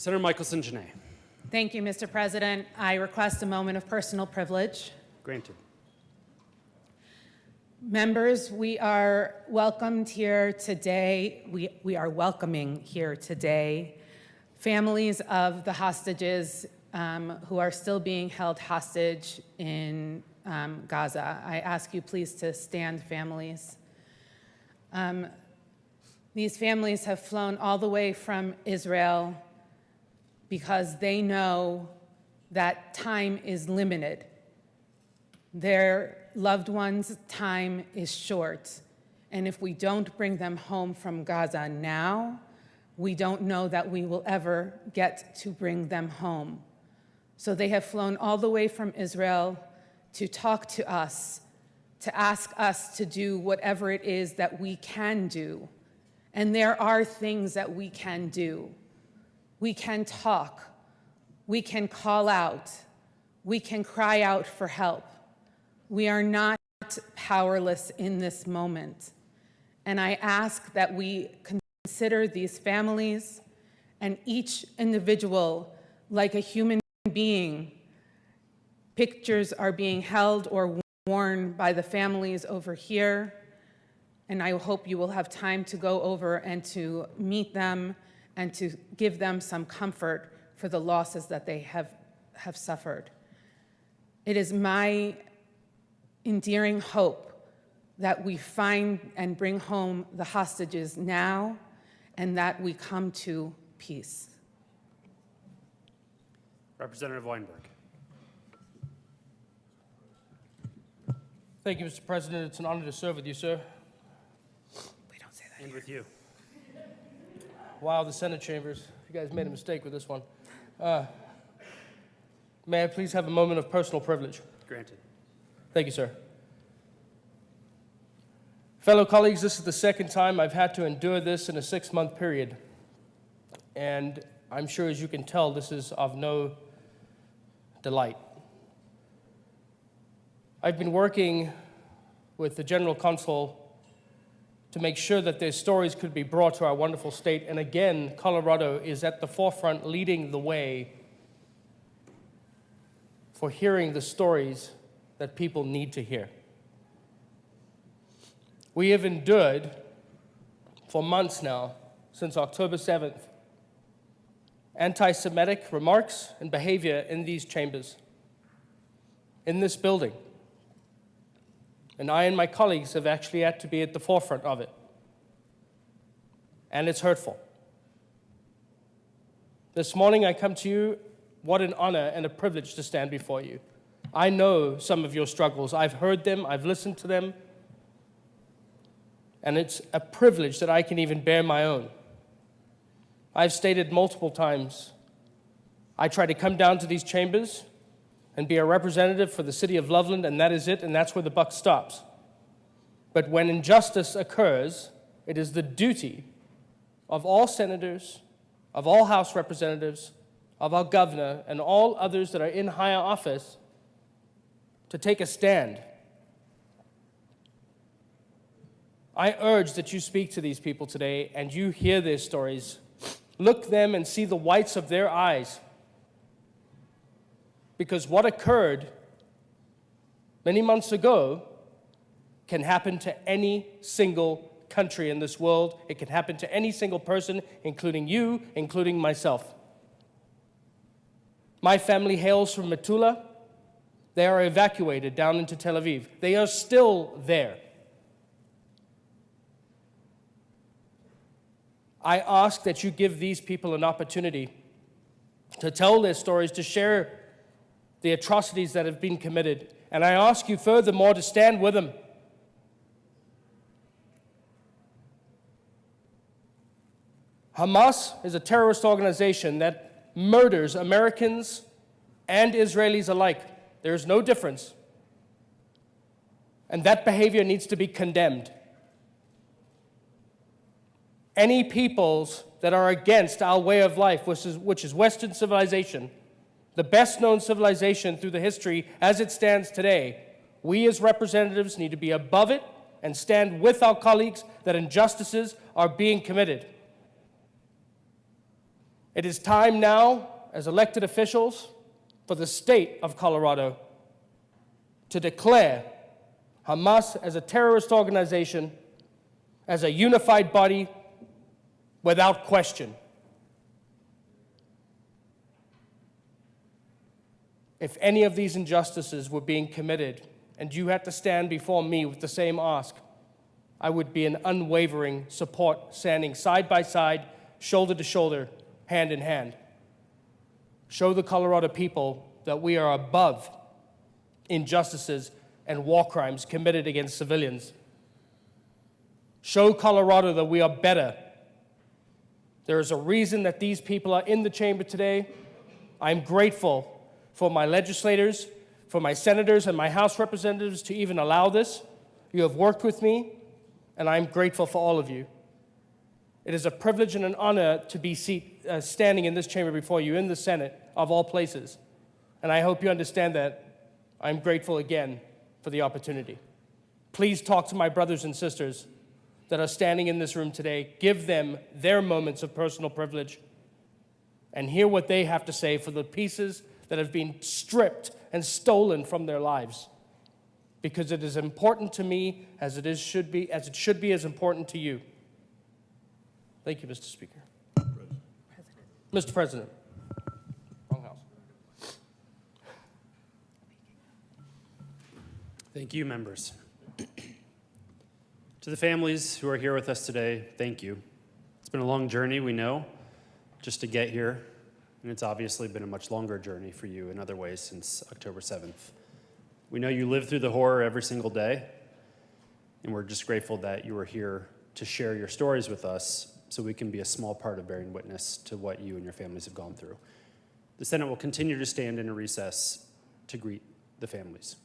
Senator Michelson-Janae. Thank you, Mr. President. I request a moment of personal privilege. Granted. Members, we are welcomed here today. We are welcoming here today families of the hostages who are still being held hostage in Gaza. I ask you please to stand, families. These families have flown all the way from Israel because they know that time is limited. Their loved ones' time is short. And if we don't bring them home from Gaza now, we don't know that we will ever get to bring them home. So they have flown all the way from Israel to talk to us, to ask us to do whatever it is that we can do. And there are things that we can do. We can talk, we can call out, we can cry out for help. We are not powerless in this moment. And I ask that we consider these families and each individual like a human being. Pictures are being held or worn by the families over here, and I hope you will have time to go over and to meet them and to give them some comfort for the losses that they have suffered. It is my endearing hope that we find and bring home the hostages now and that we come to peace. Representative Weinberg. Thank you, Mr. President. It's an honor to serve with you, sir. We don't say that. And with you. Wow, the Senate chambers. You guys made a mistake with this one. May I please have a moment of personal privilege? Granted. Thank you, sir. Fellow colleagues, this is the second time I've had to endure this in a 6-month period. And I'm sure, as you can tell, this is of no delight. I've been working with the General Consul to make sure that their stories could be brought to our wonderful state. And again, Colorado is at the forefront, leading the way for hearing the stories that people need to hear. We have endured for months now, since October 7th, anti-Semitic remarks and behavior in these chambers, in this building. And I and my colleagues have actually had to be at the forefront of it. And it's hurtful. This morning I come to you, what an honor and a privilege to stand before you. I know some of your struggles. I've heard them, I've listened to them, and it's a privilege that I can even bear my own. I've stated multiple times, I try to come down to these chambers and be a representative for the city of Loveland, and that is it, and that's where the buck stops. But when injustice occurs, it is the duty of all senators, of all House representatives, of our governor, and all others that are in higher office to take a stand. I urge that you speak to these people today and you hear their stories. Look them and see the whites of their eyes. Because what occurred many months ago can happen to any single country in this world. It can happen to any single person, including you, including myself. My family hails from Metula. They are evacuated down into Tel Aviv. They are still there. I ask that you give these people an opportunity to tell their stories, to share the atrocities that have been committed. And I ask you furthermore to stand with them. Hamas is a terrorist organization that murders Americans and Israelis alike. There is no difference. And that behavior needs to be condemned. Any peoples that are against our way of life, which is Western civilization, the best known civilization through the history as it stands today, we as representatives need to be above it and stand with our colleagues that injustices are being committed. It is time now, as elected officials, for the state of Colorado to declare Hamas as a terrorist organization, as a unified body, without question. If any of these injustices were being committed and you had to stand before me with the same ask, I would be in unwavering support, standing side by side, shoulder to shoulder, hand in hand. Show the Colorado people that we are above injustices and war crimes committed against civilians. Show Colorado that we are better. There is a reason that these people are in the chamber today. I'm grateful for my legislators, for my senators and my House representatives to even allow this. You have worked with me, and I'm grateful for all of you. It is a privilege and an honor to be standing in this chamber before you in the Senate, of all places. And I hope you understand that I'm grateful again for the opportunity. Please talk to my brothers and sisters that are standing in this room today. Give them their moments of personal privilege and hear what they have to say for the pieces that have been stripped and stolen from their lives. Because it is important to me as it should be as important to you. Thank you, Mr. Speaker. Mr. President. Wrong house. Thank you, members. To the families who are here with us today, thank you. It's been a long journey, we know, just to get here, and it's obviously been a much longer journey for you in other ways since October 7th. We know you live through the horror every single day, and we're just grateful that you are here to share your stories with us so we can be a small part of bearing witness to what you and your families have gone through. The Senate will continue to stand in a recess to greet the families.